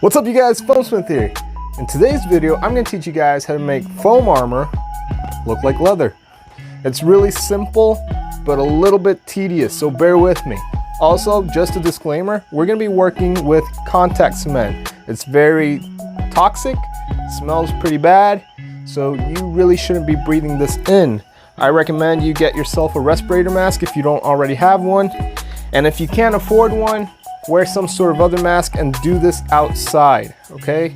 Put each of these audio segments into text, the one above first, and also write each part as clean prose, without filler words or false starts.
What's up, you guys? Foamsmith here. In today's video, I'm going to teach you guys how to make foam armor look like leather. It's really simple, but a little bit tedious, so bear with me. Also, just a disclaimer, we're going to be working with contact cement. It's very toxic, smells pretty bad, so you really shouldn't be breathing this in. I recommend you get yourself a respirator mask if you don't already have one. And if you can't afford one, wear some sort of other mask and do this outside, okay?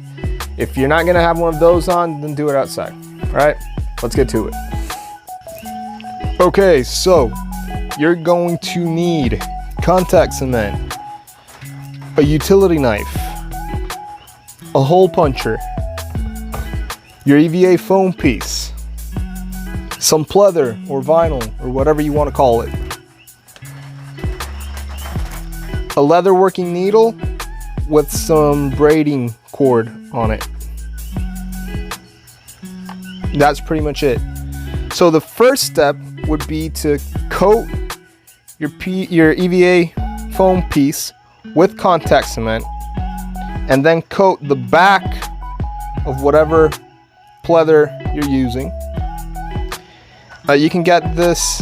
If you're not gonna have one of those on, then do it outside. All right, let's get to it. Okay, so you're going to need contact cement, a utility knife, a hole puncher, your EVA foam piece, some pleather or vinyl or whatever you want to call it, a leather working needle with some braiding cord on it. That's pretty much it. So the first step would be to coat your EVA foam piece with contact cement and then coat the back of whatever pleather you're using. You can get this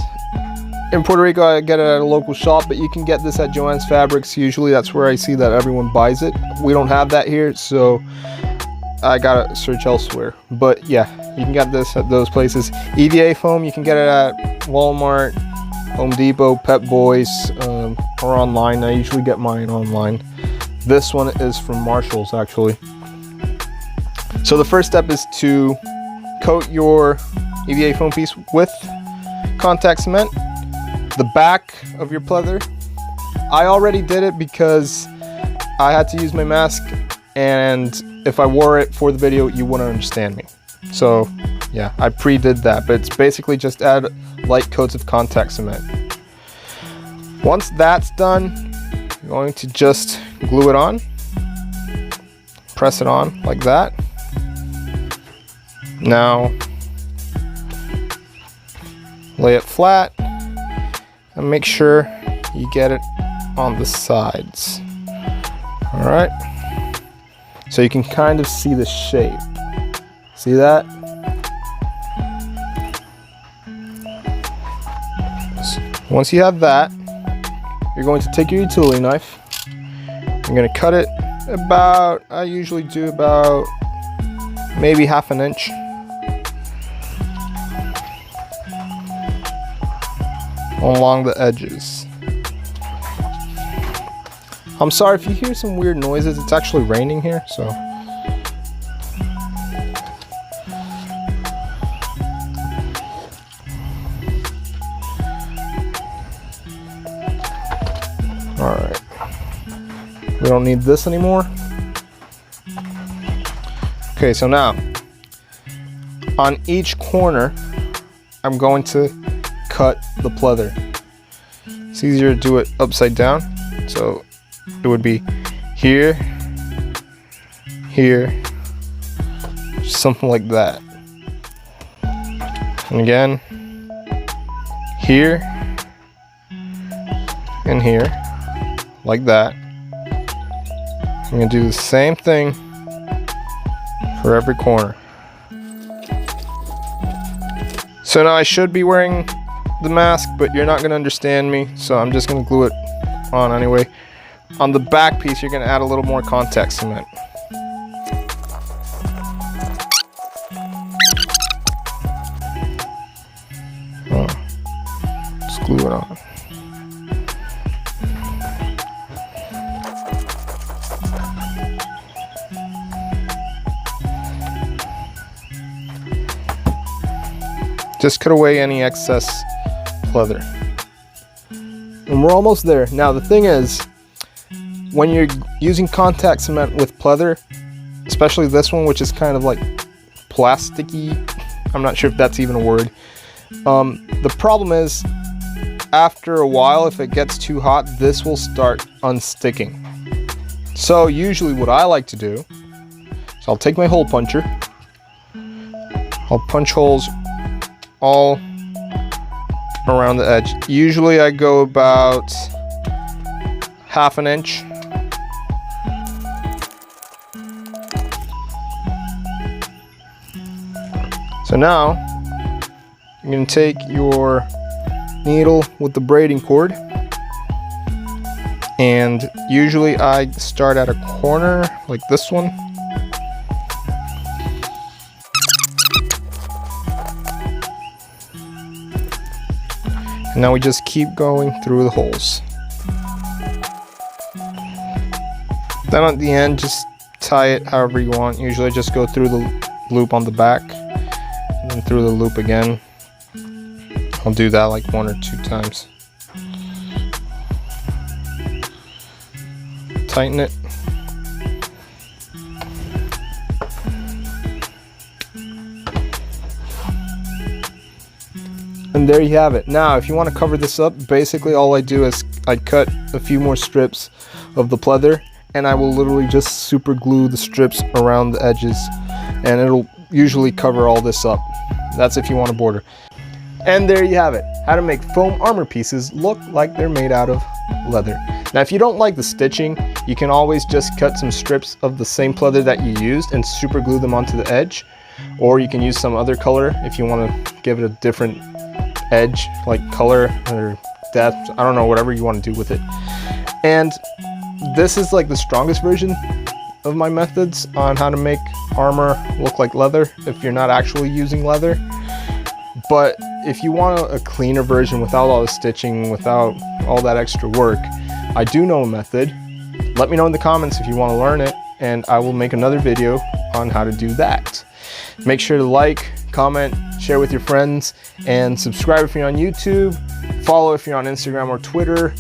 in Puerto Rico. I get it at a local shop, but you can get this at Joann's Fabrics. Usually that's where I see that everyone buys it. We don't have that here, so I gotta search elsewhere. But yeah, you can get this at those places. EVA foam, you can get it at Walmart, Home Depot, Pep Boys, or online. I usually get mine online. This one is from Marshall's, actually. So the first step is to coat your EVA foam piece with contact cement. The back of your pleather, I already did it because I had to use my mask, and if I wore it for the video, you wouldn't understand me. So yeah, I pre-did that, but it's basically just add light coats of contact cement. Once that's done, you're going to just glue it on, press it on like that. Now lay it flat and make sure you get it on the sides. All right, so you can kind of see the shape. See that? Once you have that, you're going to take your utility knife. You're going to cut it about, I usually do about maybe ½ an inch. Along the edges. I'm sorry if you hear some weird noises. It's actually raining here, so. All right. We don't need this anymore. Okay, so now on each corner, I'm going to cut the pleather. It's easier to do it upside down, so it would be here, here, something like that, and again here and here, like that. I'm gonna do the same thing for every corner. So now I should be wearing the mask, but you're not going to understand me, so I'm just going to glue it on anyway. On the back piece, you're going to add a little more contact cement. Just glue it on. Just cut away any excess pleather. And we're almost there. Now the thing is, when you're using contact cement with pleather, especially this one, which is kind of like plasticky, I'm not sure if that's even a word. The problem is, after a while, if it gets too hot, this will start unsticking. So usually what I like to do is I'll take my hole puncher, I'll punch holes all around the edge. Usually I go about ½ an inch. So now you're going to take your needle with the braiding cord, and usually I start at a corner like this one. And now we just keep going through the holes. Then at the end, just tie it however you want. Usually I just go through the loop on the back and then through the loop again. I'll do that like 1 or 2 times. Tighten it. And there you have it. Now, if you want to cover this up, basically all I do is I cut a few more strips of the pleather, and I will literally just super glue the strips around the edges, and it'll usually cover all this up. That's if you want a border. And there you have it. How to make foam armor pieces look like they're made out of leather. Now, if you don't like the stitching, you can always just cut some strips of the same pleather that you used and super glue them onto the edge. Or you can use some other color if you want to give it a different edge, like color or depth, I don't know, whatever you want to do with it. And this is like the strongest version of my methods on how to make armor look like leather if you're not actually using leather. But if you want a cleaner version without all the stitching, without all that extra work, I do know a method. Let me know in the comments if you want to learn it, and I will make another video on how to do that. Make sure to like, comment, share with your friends, and subscribe if you're on YouTube. Follow if you're on Instagram or Twitter.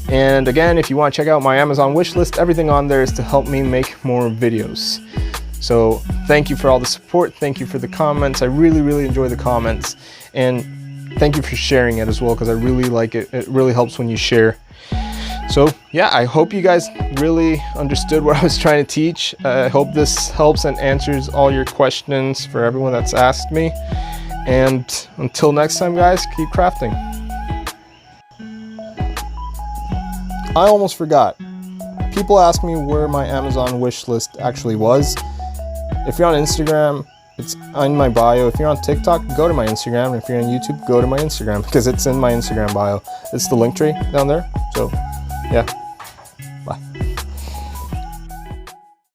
And again, if you want to check out my Amazon wish list, everything on there is to help me make more videos. So thank you for all the support. Thank you for the comments. I really enjoy the comments. And thank you for sharing it as well, because I really like it. It really helps when you share. So yeah, I hope you guys really understood what I was trying to teach. I hope this helps and answers all your questions for everyone that's asked me. And until next time, guys, keep crafting. I almost forgot. People ask me where my Amazon wish list actually was. If you're on Instagram, it's in my bio. If you're on TikTok, go to my Instagram. If you're on YouTube, go to my Instagram, because it's in my Instagram bio. It's the link tree down there. So yeah.